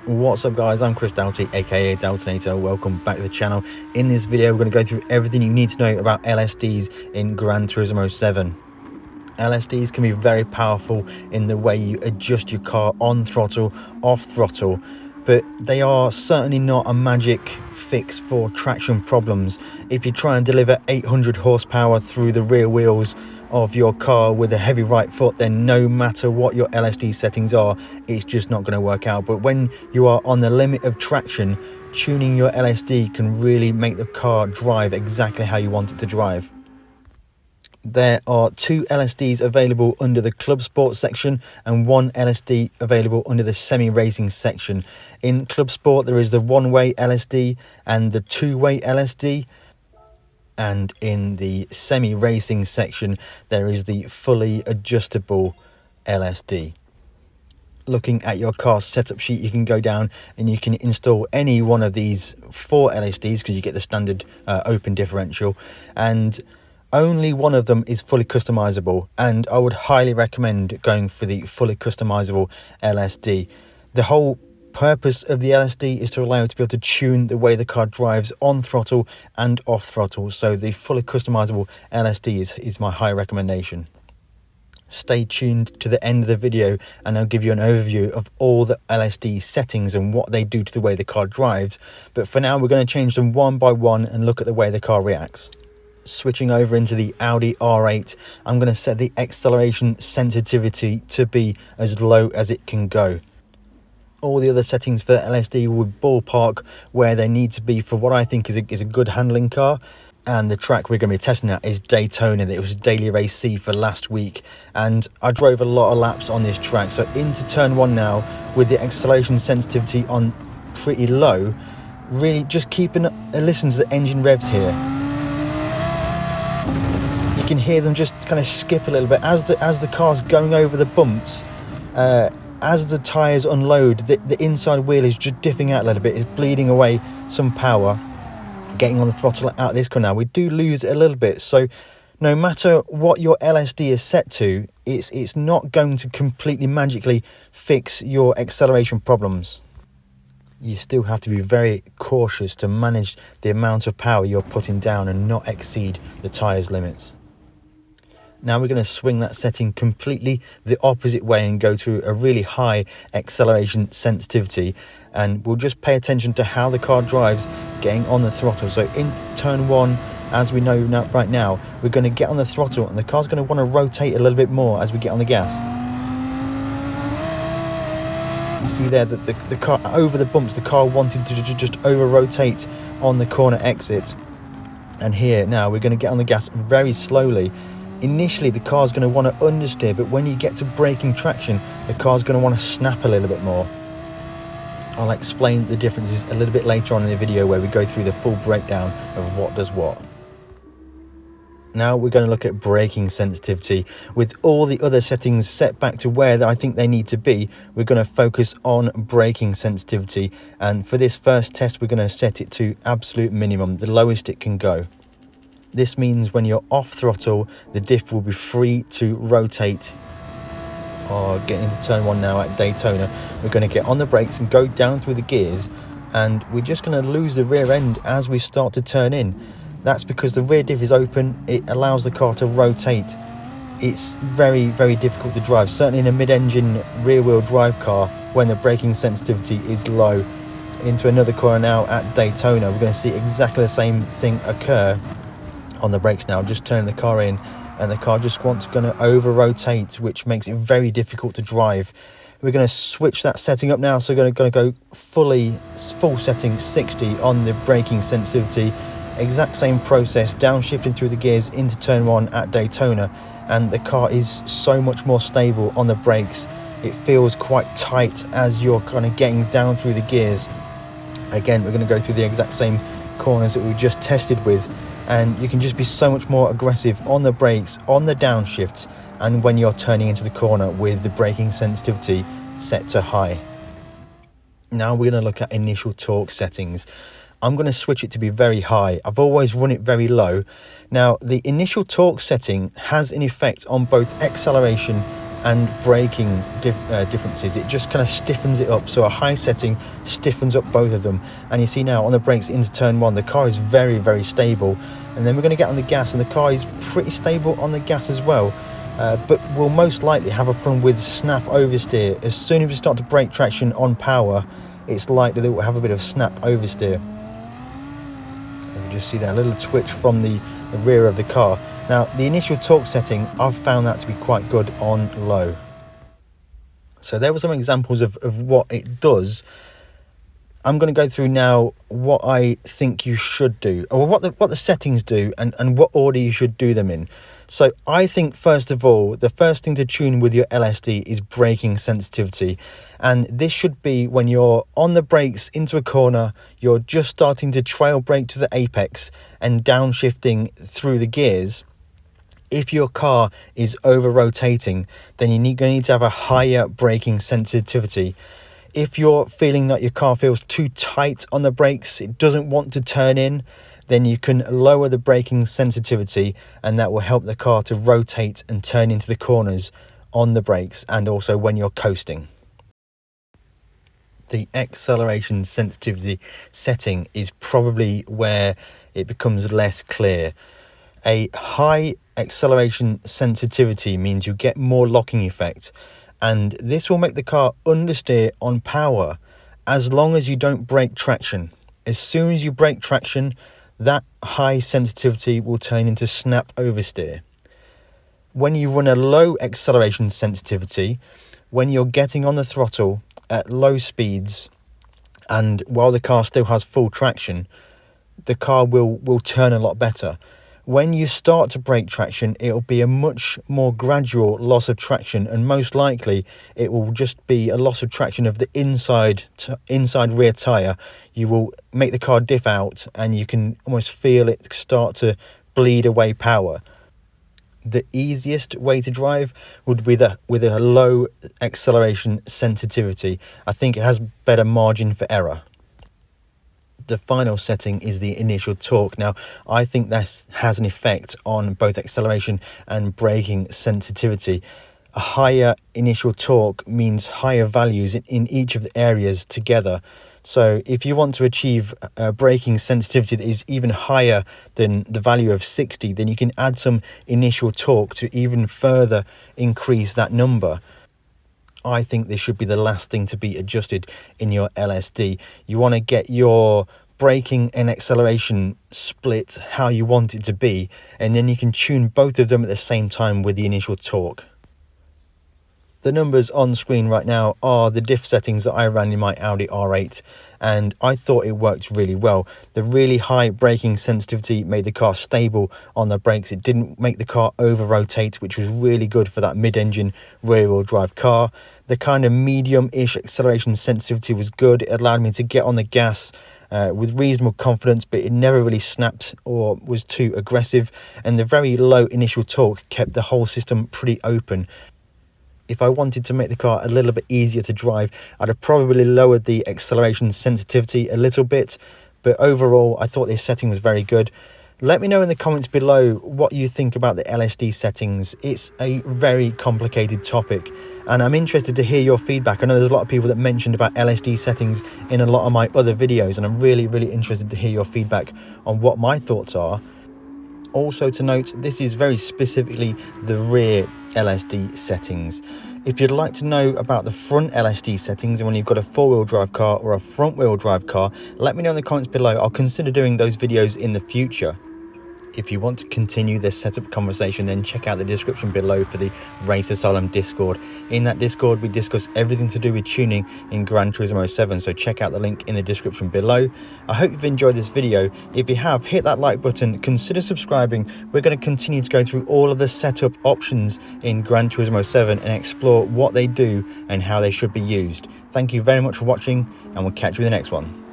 What's up guys, I'm Chris Doughty aka Doughtinator. Welcome back to the channel. In this video we're going to go through everything you need to know about LSDs in Gran Turismo 7. LSDs can be very powerful in the way you adjust your car on throttle, off throttle, but they are certainly not a magic fix for traction problems. If you try and deliver 800 horsepower through the rear wheels of your car with a heavy right foot, then no matter what your LSD settings are, it's just not going to work out. But when you are on the limit of traction, tuning your LSD can really make the car drive exactly how you want it to drive. There are 2 LSDs available under the Club Sport section and 1 LSD available under the semi-racing section. In Club Sport there is the one-way LSD and the two-way LSD, and in the semi-racing section there is the fully adjustable LSD. Looking at your car setup sheet, you can go down and you can install any one of these 4 LSDs because you get the standard open differential, and only one of them is fully customizable, and I would highly recommend going for the fully customizable LSD. The whole purpose of the LSD is to allow you to be able to tune the way the car drives on throttle and off throttle, so the fully customizable LSD is my high recommendation. Stay tuned to the end of the video and I'll give you an overview of all the LSD settings and what they do to the way the car drives, but for now we're going to change them one by one and look at the way the car reacts. Switching over into the Audi R8, I'm going to set the acceleration sensitivity to be as low as it can go. All the other settings for the LSD will ballpark where they need to be for what I think is a good handling car. And the track we're going to be testing at is Daytona. It was Daily Race C for last week, and I drove a lot of laps on this track. So into turn 1 now with the acceleration sensitivity on pretty low, really just keeping a listen to the engine revs here. You can hear them just kind of skip a little bit as the car's going over the bumps. As the tyres unload, the inside wheel is just diffing out a little bit. It's bleeding away some power. Getting on the throttle out of this car now, we do lose it a little bit. So no matter what your LSD is set to, it's not going to completely magically fix your acceleration problems. You still have to be very cautious to manage the amount of power you're putting down and not exceed the tyres limits. Now we're going to swing that setting completely the opposite way and go to a really high acceleration sensitivity, and we'll just pay attention to how the car drives getting on the throttle. So in turn 1, as we know right now, we're going to get on the throttle and the car's going to want to rotate a little bit more as we get on the gas. You see there that the car over the bumps, the car wanted to just over rotate on the corner exit, and here now we're going to get on the gas very slowly. Initially the car's going to want to understeer, but when you get to braking traction the car's going to want to snap a little bit more. I'll explain the differences a little bit later on in the video where we go through the full breakdown of what does what. Now we're going to look at braking sensitivity. With all the other settings set back to where I think they need to be, we're going to focus on braking sensitivity, and for this first test we're going to set it to absolute minimum, the lowest it can go. This means when you're off throttle, the diff will be free to rotate. Getting into turn 1 now at Daytona, we're going to get on the brakes and go down through the gears, and we're just going to lose the rear end as we start to turn in. That's because the rear diff is open, it allows the car to rotate. It's very, very difficult to drive, certainly in a mid-engine rear-wheel drive car when the braking sensitivity is low. Into another corner now at Daytona, we're going to see exactly the same thing occur. On the brakes now, just turning the car in, and the car just going to over rotate, which makes it very difficult to drive. We're going to switch that setting up now, so we're going to go full setting 60 on the braking sensitivity. Exact same process, downshifting through the gears into turn 1 at Daytona, and the car is so much more stable on the brakes. It feels quite tight as you're kind of getting down through the gears. Again, we're going to go through the exact same corners that we just tested with, and you can just be so much more aggressive on the brakes, on the downshifts, and when you're turning into the corner with the braking sensitivity set to high. Now we're going to look at initial torque settings. I'm going to switch it to be very high. I've always run it very low. Now the initial torque setting has an effect on both acceleration and braking differences. It just kind of stiffens it up. So a high setting stiffens up both of them. And you see now on the brakes into turn one, the car is very, very stable. And then we're going to get on the gas, and the car is pretty stable on the gas as well. But we'll most likely have a problem with snap oversteer. As soon as we start to break traction on power, it's likely that we'll have a bit of snap oversteer. And you just see that little twitch from the rear of the car. Now, the initial torque setting, I've found that to be quite good on low. So there were some examples of what it does. I'm going to go through now what I think you should do, or what the settings do, and what order you should do them in. So I think, first of all, the first thing to tune with your LSD is braking sensitivity. And this should be when you're on the brakes into a corner, you're just starting to trail brake to the apex and downshifting through the gears. If your car is over rotating, then you're going to need to have a higher braking sensitivity. If you're feeling that your car feels too tight on the brakes, it doesn't want to turn in, then you can lower the braking sensitivity, and that will help the car to rotate and turn into the corners on the brakes, and also when you're coasting. The acceleration sensitivity setting is probably where it becomes less clear. A high acceleration sensitivity means you get more locking effect, and this will make the car understeer on power as long as you don't break traction. As soon as you break traction, that high sensitivity will turn into snap oversteer. When you run a low acceleration sensitivity, when you're getting on the throttle at low speeds and while the car still has full traction, the car will turn a lot better. When you start to break traction, it'll be a much more gradual loss of traction, and most likely it will just be a loss of traction of the inside rear tyre. You will make the car diff out, and you can almost feel it start to bleed away power. The easiest way to drive would be with a low acceleration sensitivity. I think it has better margin for error. The final setting is the initial torque. Now, I think this has an effect on both acceleration and braking sensitivity. A higher initial torque means higher values in each of the areas together. So if you want to achieve a braking sensitivity that is even higher than the value of 60, then you can add some initial torque to even further increase that number. I think this should be the last thing to be adjusted in your LSD. You want to get your braking and acceleration split how you want it to be, and then you can tune both of them at the same time with the initial torque. The numbers on screen right now are the diff settings that I ran in my Audi R8, and I thought it worked really well. The really high braking sensitivity made the car stable on the brakes. It didn't make the car over rotate, which was really good for that mid-engine rear-wheel drive car. The kind of medium-ish acceleration sensitivity was good. It allowed me to get on the gas with reasonable confidence, but it never really snapped or was too aggressive. And the very low initial torque kept the whole system pretty open. If I wanted to make the car a little bit easier to drive, I'd have probably lowered the acceleration sensitivity a little bit. But overall, I thought this setting was very good. Let me know in the comments below what you think about the LSD settings. It's a very complicated topic, and I'm interested to hear your feedback. I know there's a lot of people that mentioned about LSD settings in a lot of my other videos, and I'm really interested to hear your feedback on what my thoughts are. Also to note, this is very specifically the rear LSD settings. If you'd like to know about the front LSD settings and when you've got a four-wheel drive car or a front-wheel drive car, let me know in the comments below. I'll consider doing those videos in the future. If you want to continue this setup conversation, then check out the description below for the Race Asylum Discord. In that Discord, we discuss everything to do with tuning in Gran Turismo 7, so check out the link in the description below. I hope you've enjoyed this video. If you have, hit that like button, consider subscribing. We're going to continue to go through all of the setup options in Gran Turismo 7 and explore what they do and how they should be used. Thank you very much for watching, and we'll catch you in the next one.